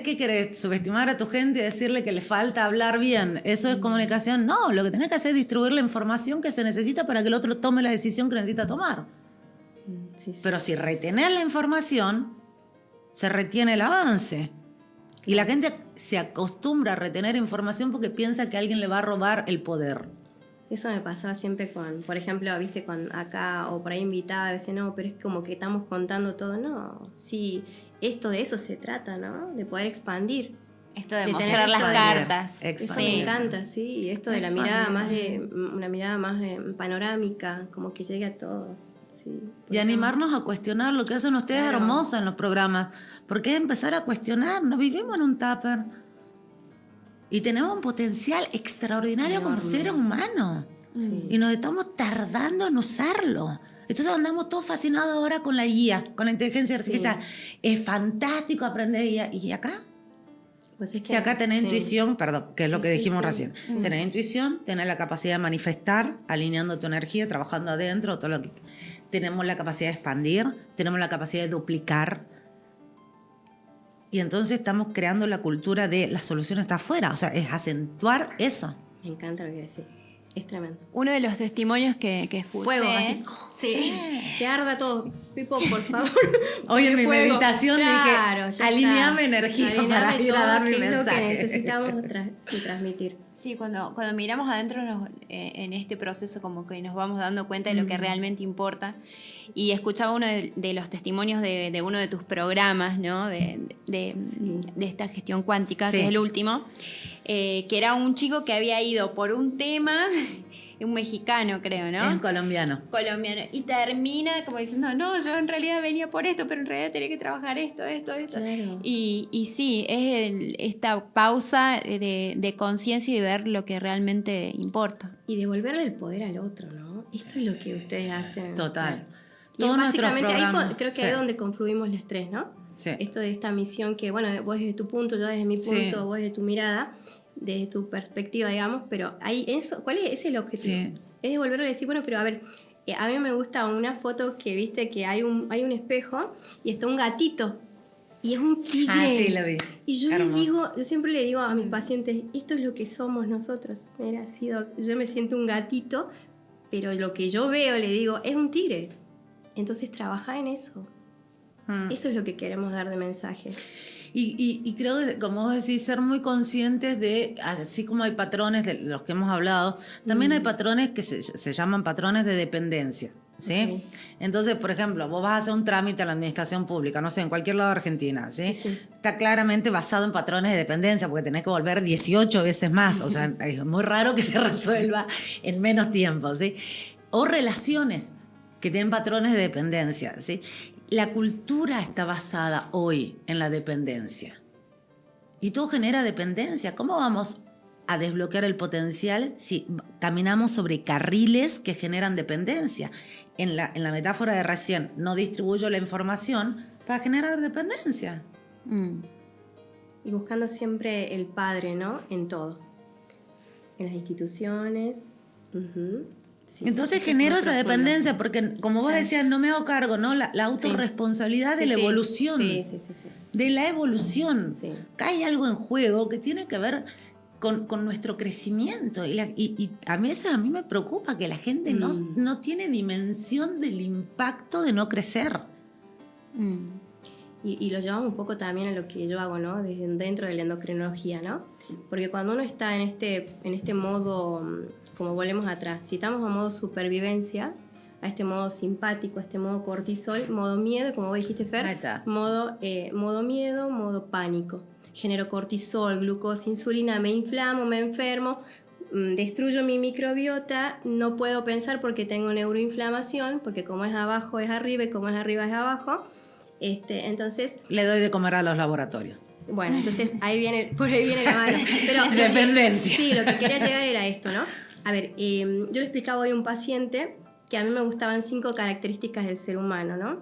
¿qué querés? ¿Subestimar a tu gente y decirle que le falta hablar bien? ¿Eso es comunicación? No, lo que tenés que hacer es distribuir la información que se necesita para que el otro tome la decisión que necesita tomar. Sí. Pero si retenés la información, se retiene el avance. Y la gente se acostumbra a retener información porque piensa que alguien le va a robar el poder. Eso me pasaba siempre con, por ejemplo, viste, con acá o por ahí invitada, a veces no, pero es como que estamos contando todo, no, sí, esto de eso se trata, ¿no? De poder expandir. Esto de de mostrar tener las expandir, cartas. Eso Sí. me encanta, sí, y esto de la Expandir. mirada más de, una mirada más panorámica, como que llegue a todo, sí. Y animarnos a cuestionar lo que hacen ustedes Claro. hermoso en los programas. Porque es empezar a cuestionar. No vivimos en un tupper. Y tenemos un potencial extraordinario como Enorme. seres humanos. Sí. Y nos estamos tardando en usarlo. Entonces andamos todos fascinados ahora con la guía, con la inteligencia artificial. Es fantástico aprender guía. ¿Y acá? Pues es que, Si acá tenés sí. intuición, perdón, que es lo Sí, que sí, dijimos sí. recién. Tenés intuición, tenés la capacidad de manifestar, alineando tu energía, trabajando adentro, todo lo que... Tenemos la capacidad de expandir, tenemos la capacidad de duplicar. Y entonces estamos creando la cultura de la solución está afuera. O sea, es acentuar eso. Me encanta lo que decís, es tremendo. Uno de los testimonios que escuché. Fuego, así. Sí. Que arda todo. Pipo, por favor. Hoy en mi Fuego. meditación Claro, dije, ya alineame está. energía Alineame para ir a todo, dar mi que es lo que mensaje. necesitamos transmitir. Sí, cuando miramos adentro en este proceso como que nos vamos dando cuenta de lo que realmente importa. Y escuchaba uno de los testimonios de uno de tus programas, ¿no? De esta gestión cuántica, Sí. que es el último, que era un chico que había ido por un tema, un mexicano creo, ¿no? Es colombiano. Colombiano, y termina como diciendo, no, yo en realidad venía por esto, pero en realidad tenía que trabajar esto. Claro. Y sí, es esta pausa de conciencia y de ver lo que realmente importa. Y devolverle el poder al otro, ¿no? Esto es lo que ustedes hacen. Total. Y Todos nuestros básicamente ahí programas. creo que Sí. ahí es donde confluimos los tres, ¿no? Sí. Esto de esta misión que, bueno, vos desde tu punto, yo desde mi punto, Sí. vos desde tu mirada, desde tu perspectiva, digamos, pero ahí eso, ¿cuál es el objetivo? Sí. Es devolverle y decir, bueno, pero a ver, a mí me gusta una foto que viste que hay un espejo y está un gatito y es un tigre. Ah, sí, lo vi. Y yo Hermoso. yo siempre le digo a mis pacientes, esto es lo que somos nosotros. Mira, yo me siento un gatito, pero lo que yo veo, le digo, es un tigre. Entonces trabaja en eso. Eso es lo que queremos dar de mensaje. Y creo que, como vos decís, ser muy conscientes de, así como hay patrones de los que hemos hablado, también hay patrones que se llaman patrones de dependencia. ¿Sí? Ok. Entonces, por ejemplo, vos vas a hacer un trámite a la administración pública, no sé, en cualquier lado de Argentina, ¿sí? Sí. Está claramente basado en patrones de dependencia, porque tenés que volver 18 veces más, o sea, es muy raro que se resuelva en menos tiempo, ¿sí? O relaciones que tienen patrones de dependencia, ¿sí? La cultura está basada hoy en la dependencia. Y todo genera dependencia. ¿Cómo vamos a desbloquear el potencial si caminamos sobre carriles que generan dependencia? En la metáfora de recién, no distribuyo la información para generar dependencia. Y buscando siempre el padre, ¿no? En todo. En las instituciones. Sí, Entonces eso es genero muy esa profundo. dependencia porque, como vos decías, no me hago cargo, ¿no? La autorresponsabilidad de Sí, la sí. evolución. Sí. De la evolución. Sí. Acá hay algo en juego que tiene que ver con nuestro crecimiento. Y a mí me preocupa que la gente no tiene dimensión del impacto de no crecer. Y lo llevamos un poco también a lo que yo hago, ¿no? Desde dentro de la endocrinología, ¿no? Porque cuando uno está en este modo, como volvemos atrás, si estamos a modo supervivencia, a este modo simpático, a este modo cortisol, modo miedo, como vos dijiste, Fer, Ahí está. modo miedo, modo pánico. Genero cortisol, glucosa, insulina, me inflamo, me enfermo, destruyo mi microbiota, no puedo pensar porque tengo neuroinflamación, porque como es abajo es arriba y como es arriba es abajo. Entonces, Le doy de comer a los laboratorios. bueno, entonces por ahí viene la mano. Pero Dependencia. Sí, lo que quería llegar era esto, ¿no? A ver, yo le explicaba hoy a un paciente que a mí me gustaban 5 características del ser humano, ¿no?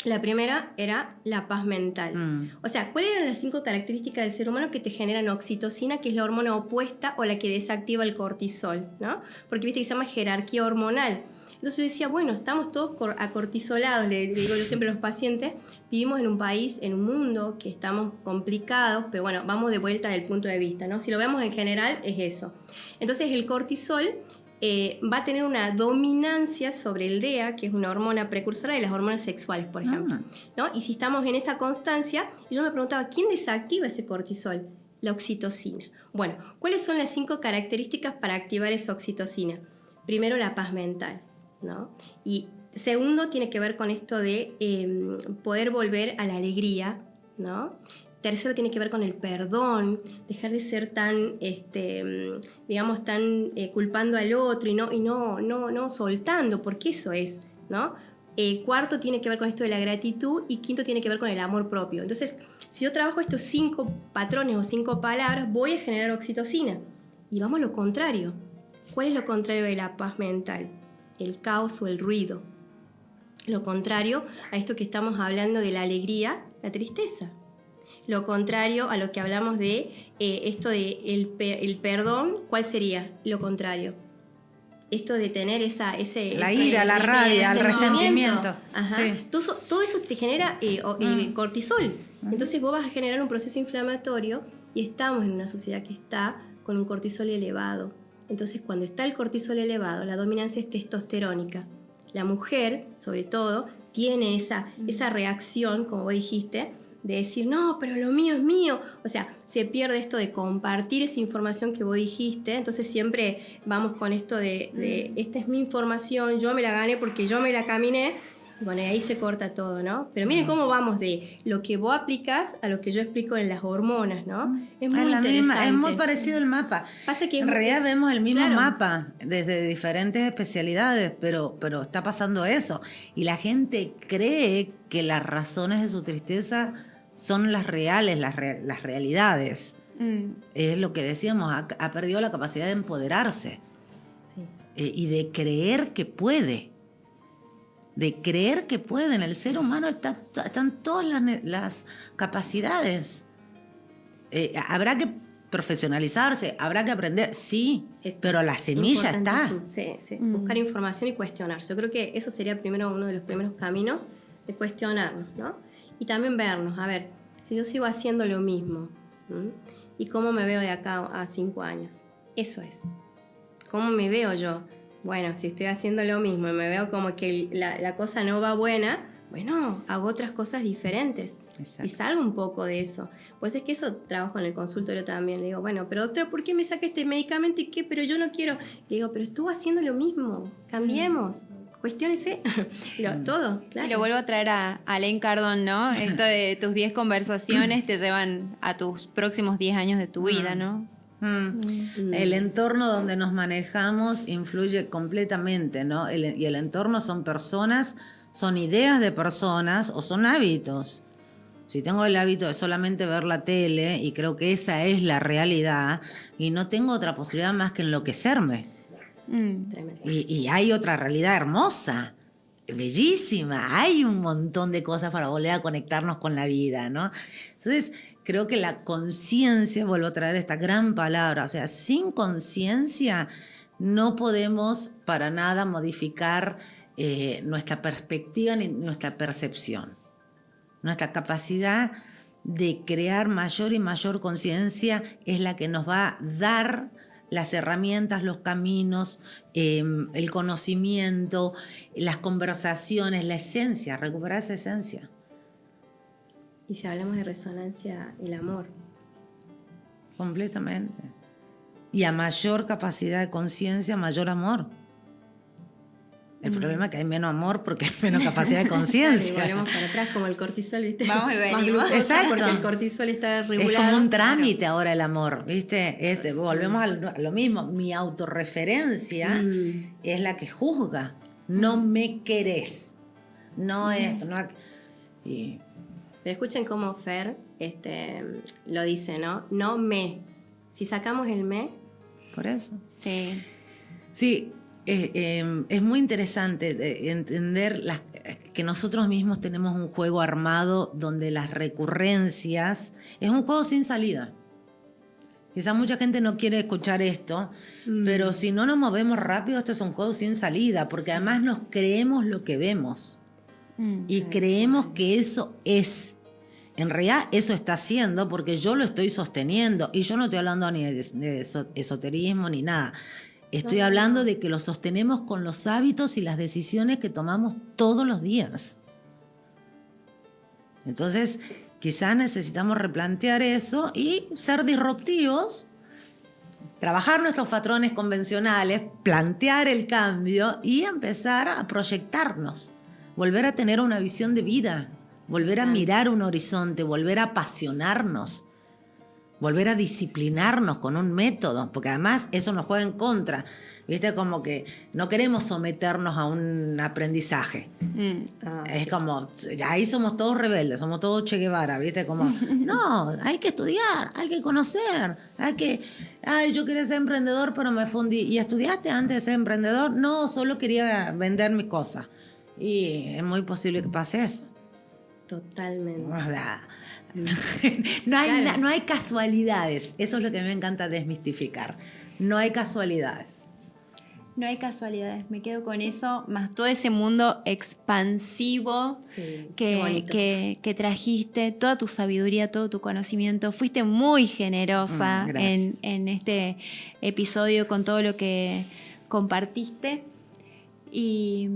La primera era la paz mental. O sea, ¿cuáles eran las 5 características del ser humano que te generan oxitocina, que es la hormona opuesta o la que desactiva el cortisol, ¿no? Porque viste que se llama jerarquía hormonal. Entonces yo decía, bueno, estamos todos acortisolados, le digo yo siempre a los pacientes, vivimos en un país, en un mundo que estamos complicados, pero bueno, vamos de vuelta del punto de vista, ¿no? Si lo vemos en general, es eso. Entonces el cortisol va a tener una dominancia sobre el DEA, que es una hormona precursora de las hormonas sexuales, por ejemplo, ¿no? Y si estamos en esa constancia, yo me preguntaba, ¿quién desactiva ese cortisol? la oxitocina. Bueno, ¿cuáles son las 5 características para activar esa oxitocina? Primero, la paz mental, ¿no? Y segundo, tiene que ver con esto de poder volver a la alegría, ¿no? Tercero, tiene que ver con el perdón, dejar de ser tan, digamos, tan culpando al otro y no soltando, porque eso es, ¿no? Cuarto, tiene que ver con esto de la gratitud y quinto, tiene que ver con el amor propio. Entonces, si yo trabajo estos 5 patrones o 5 palabras, voy a generar oxitocina. Y vamos a lo contrario. ¿Cuál es lo contrario de la paz mental? El caos o el ruido. Lo contrario a esto que estamos hablando de la alegría, la tristeza. Lo contrario a lo que hablamos de esto de el perdón, ¿cuál sería lo contrario? Esto de tener la ira, la rabia, el resentimiento. Ajá. Sí. Todo eso te genera cortisol. Entonces vos vas a generar un proceso inflamatorio y estamos en una sociedad que está con un cortisol elevado. Entonces cuando está el cortisol elevado, la dominancia es testosterónica. La mujer, sobre todo, tiene esa reacción, como vos dijiste, de decir, no, pero lo mío es mío. O sea, se pierde esto de compartir esa información que vos dijiste. Entonces siempre vamos con esto de esta es mi información, yo me la gané porque yo me la caminé. Bueno, y ahí se corta todo, ¿no? Pero miren cómo vamos de lo que vos aplicás a lo que yo explico en las hormonas, ¿no? Es muy interesante. Es muy parecido el mapa. Pasa que en realidad vemos el mismo claro. mapa desde diferentes especialidades, pero está pasando eso. Y la gente cree que las razones de su tristeza son las reales, las realidades. Es lo que decíamos, ha perdido la capacidad de empoderarse. Sí. Y de creer que puede. De creer que puede. En el ser humano están todas las capacidades. Habrá que profesionalizarse, habrá que aprender, sí, pero la semilla está. Sí. Buscar información y cuestionarse. Yo creo que eso sería primero uno de los primeros caminos de cuestionarnos, ¿no? Y también vernos, a ver, si yo sigo haciendo lo mismo, ¿m? ¿Y cómo me veo de acá a 5 años? Eso es. ¿Cómo me veo yo? Bueno, si estoy haciendo lo mismo y me veo como que la cosa no va buena, bueno, hago otras cosas diferentes. Exacto. Y salgo un poco de eso. Pues es que eso trabajo en el consultorio también. Le digo, bueno, pero doctora, ¿por qué me saca este medicamento y qué? Pero yo no quiero. Le digo, pero estuvo haciendo lo mismo. Cambiemos. Cuestiónese todo, claro. Y lo vuelvo a traer a Alain Cardón, ¿no? Esto de tus 10 conversaciones te llevan a tus próximos 10 años de tu vida, ¿no? El entorno donde nos manejamos influye completamente, ¿no? Y el entorno son personas, son ideas de personas o son hábitos. Si tengo el hábito de solamente ver la tele y creo que esa es la realidad y no tengo otra posibilidad más que enloquecerme. Y hay otra realidad hermosa, bellísima, hay un montón de cosas para volver a conectarnos con la vida, ¿no? Entonces creo que la conciencia, vuelvo a traer esta gran palabra, o sea, sin conciencia no podemos para nada modificar nuestra perspectiva ni nuestra percepción. Nuestra capacidad de crear mayor y mayor conciencia es la que nos va a dar las herramientas, los caminos, el conocimiento, las conversaciones, la esencia, recuperar esa esencia. Y si hablamos de resonancia, el amor. Completamente. Y a mayor capacidad de conciencia, mayor amor. El problema es que hay menos amor porque hay menos capacidad de conciencia. Y volvemos para atrás como el cortisol, ¿viste? Vamos y venimos. Exacto. Porque el cortisol está regulado. Es como un trámite ahora el amor, ¿viste? Volvemos a lo mismo. Mi autorreferencia es la que juzga. No me querés. No esto, no... Y... Pero escuchen cómo Fer lo dice, ¿no? No me. Si sacamos el me... Por eso. Sí. Sí. Es muy interesante entender que nosotros mismos tenemos un juego armado donde las recurrencias es un juego sin salida. Quizá mucha gente no quiere escuchar esto, pero si no nos movemos rápido, esto es un juego sin salida, porque además nos creemos lo que vemos y creemos que eso es. En realidad eso está haciendo porque yo lo estoy sosteniendo y yo no estoy hablando ni de esoterismo ni nada. Estoy hablando de que lo sostenemos con los hábitos y las decisiones que tomamos todos los días. Entonces, Quizás necesitamos replantear eso y ser disruptivos, trabajar nuestros patrones convencionales, plantear el cambio y empezar a proyectarnos, volver a tener una visión de vida, volver a mirar un horizonte, volver a apasionarnos, volver a disciplinarnos con un método, porque además eso nos juega en contra. ¿Viste? Como que no queremos someternos a un aprendizaje. Es como, ya ahí somos todos rebeldes, somos todos Che Guevara, ¿viste? Como, no, hay que estudiar, hay que conocer, yo quería ser emprendedor, pero me fundí. ¿Y estudiaste antes de ser emprendedor? No, solo quería vender mis cosas. Y es muy posible que pase eso. Totalmente. O sea, Claro. no hay casualidades. Eso es lo que me encanta desmistificar. No hay casualidades. No hay casualidades, me quedo con eso, más todo ese mundo expansivo Sí, qué bonito. que trajiste, toda tu sabiduría, todo tu conocimiento. Fuiste muy generosa Gracias. en este episodio con todo lo que compartiste. Y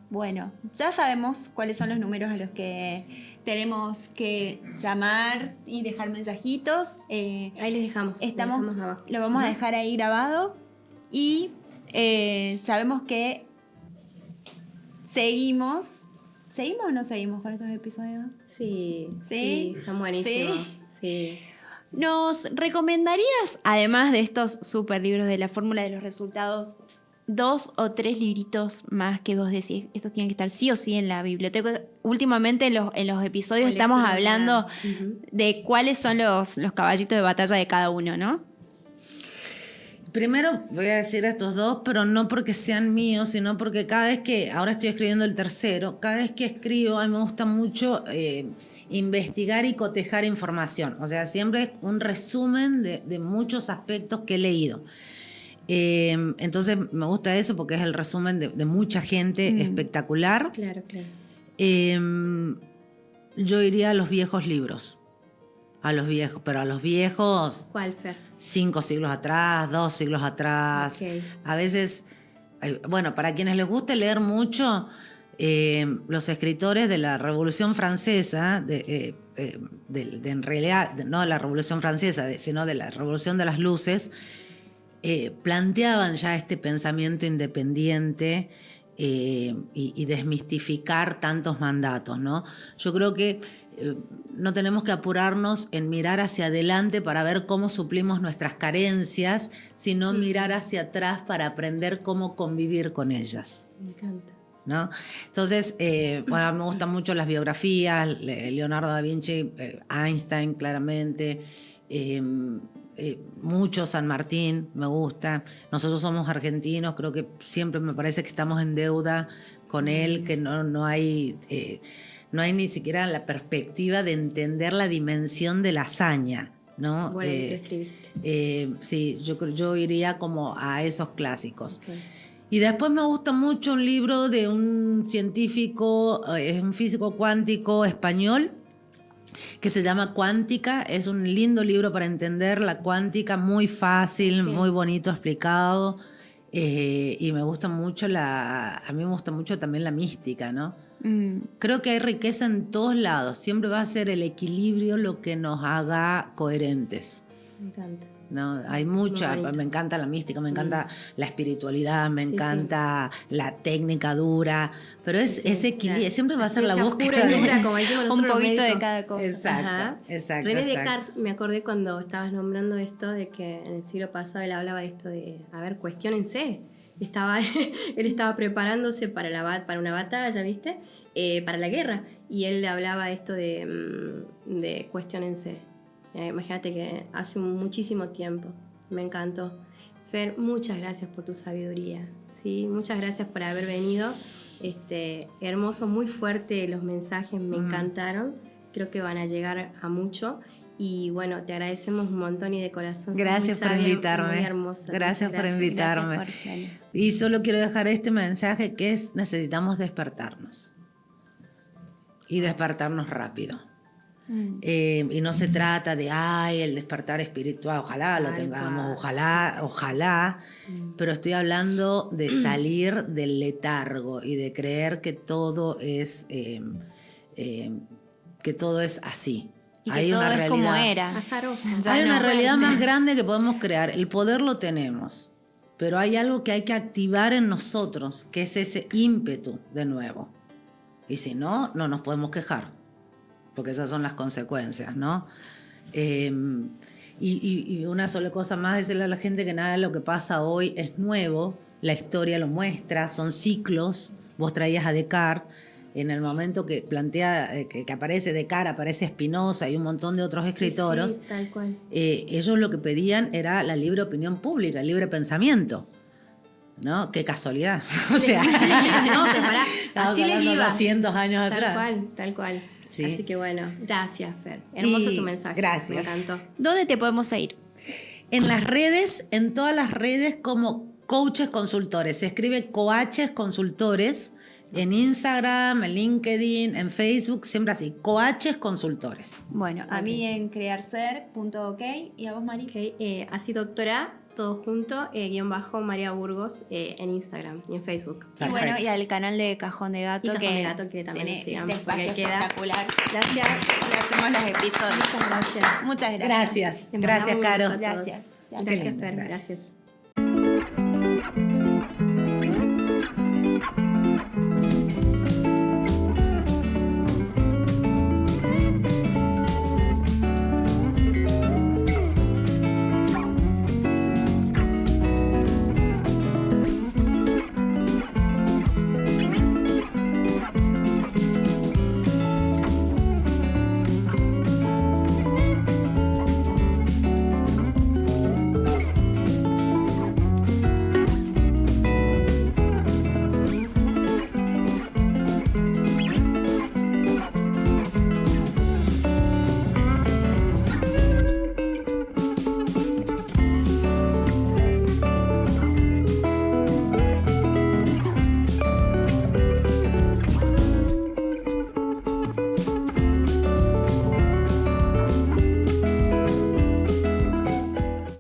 bueno, ya sabemos cuáles son los números a los que tenemos que llamar y dejar mensajitos. Ahí les dejamos. Les dejamos abajo. Lo vamos a dejar ahí grabado y sabemos que seguimos o no seguimos con estos episodios. Sí, ¿Sí? sí, están buenísimos. Sí. ¿Nos recomendarías, además de estos super libros de la fórmula de los resultados, 2 o 3 libritos más que vos decís, estos tienen que estar sí o sí en la biblioteca? Últimamente en los episodios estamos hablando de cuáles son los caballitos de batalla de cada uno, ¿no? Primero voy a decir estos dos, pero no porque sean míos, sino porque cada vez que, ahora estoy escribiendo el tercero, cada vez que escribo, a mí me gusta mucho investigar y cotejar información. O sea, siempre es un resumen de muchos aspectos que he leído. Entonces me gusta eso porque es el resumen de mucha gente espectacular. Claro, claro. Yo iría a los viejos libros. Pero a los viejos... ¿Cuál, Fer? 5 siglos atrás, 2 siglos atrás. Okay. A veces, bueno, para quienes les guste leer mucho, los escritores de la Revolución Francesa, en realidad, no de la Revolución Francesa, sino de la Revolución de las Luces, planteaban ya este pensamiento independiente y desmistificar tantos mandatos, ¿no? Yo creo que no tenemos que apurarnos en mirar hacia adelante para ver cómo suplimos nuestras carencias, sino mirar hacia atrás para aprender cómo convivir con ellas. Me encanta. ¿No? Entonces, bueno, me gustan mucho las biografías, Leonardo da Vinci, Einstein, claramente, mucho San Martín, me gusta. Nosotros somos argentinos, creo que siempre me parece que estamos en deuda con él, que no hay ni siquiera la perspectiva de entender la dimensión de la hazaña, ¿no? Bueno, lo escribiste. Sí, yo iría como a esos clásicos. Okay. Y después me gusta mucho un libro de un científico, un físico cuántico español, que se llama Cuántica. Es un lindo libro para entender la cuántica, muy fácil, muy bonito explicado. Y me gusta mucho a mí me gusta mucho también la mística, ¿no? Creo que hay riqueza en todos lados. Siempre va a ser el equilibrio lo que nos haga coherentes. Me encanta. No, hay mucha, me encanta la mística, me encanta la espiritualidad, me encanta la técnica dura, pero ese equilibrio, claro. Siempre va a ser la búsqueda pura y dura, como decimos nosotros, un poquito de cada cosa. Exacto. René Descartes, me acordé cuando estabas nombrando esto de que en el siglo pasado él hablaba de esto de, cuestiónense. Él estaba preparándose para una batalla, ¿viste? Para la guerra, y él hablaba de esto de cuestiónense. Imagínate que hace muchísimo tiempo. Me encantó. Fer, muchas gracias por tu sabiduría. ¿Sí? Muchas gracias por haber venido. Hermoso, muy fuerte los mensajes, me encantaron. Creo que van a llegar a mucho. Y bueno, te agradecemos un montón y de corazón. Gracias por invitarme. Muy hermosa. Gracias por invitarme. Gracias por... Y solo quiero dejar este mensaje que es: necesitamos despertarnos. Y despertarnos rápido. Y no se trata de el despertar espiritual, ojalá lo tengamos, ojalá, pero estoy hablando de salir del letargo y de creer que todo es así Y que hay todo una es como realidad. era. Azaroso. Ya Hay una no. realidad más grande que podemos crear. El poder lo tenemos, pero hay algo que hay que activar en nosotros, que es ese ímpetu de nuevo. Y si no, no nos podemos quejar, porque esas son las consecuencias, ¿no? Y una sola cosa más, decirle a la gente que nada de lo que pasa hoy es nuevo, la historia lo muestra, son ciclos. Vos traías a Descartes, en el momento que plantea, que aparece Descartes, aparece Spinoza y un montón de otros escritores, Sí, tal cual. ellos lo que pedían era la libre opinión pública, el libre pensamiento. ¿No? Qué casualidad. O sea, No, pero pará, estamos así les hablando iba. 200 años Tal atrás. cual, tal cual. Sí. Así que bueno, gracias, Fer. Hermoso Y tu mensaje. gracias. Me encantó. ¿Dónde te podemos seguir? En las redes, en todas las redes como coaches consultores. Se escribe coaches consultores en Instagram, en LinkedIn, en Facebook, siempre así, coaches consultores. Bueno, a mí en crearser.ok y a vos, Mari. Ok, así doctora, todo junto, guión bajo María Burgos en Instagram y en Facebook. Y bueno, y al canal de Cajón de Gato. Y Cajón de Gato, que también tiene lo sigan, este espacio porque queda- espectacular. Gracias. Le hacemos los episodios. Muchas gracias. Muchas gracias. Gracias. Les Gracias, mandamos un Caro. beso a todos. Gracias. Gracias, Qué lindo, Fer. gracias. Gracias.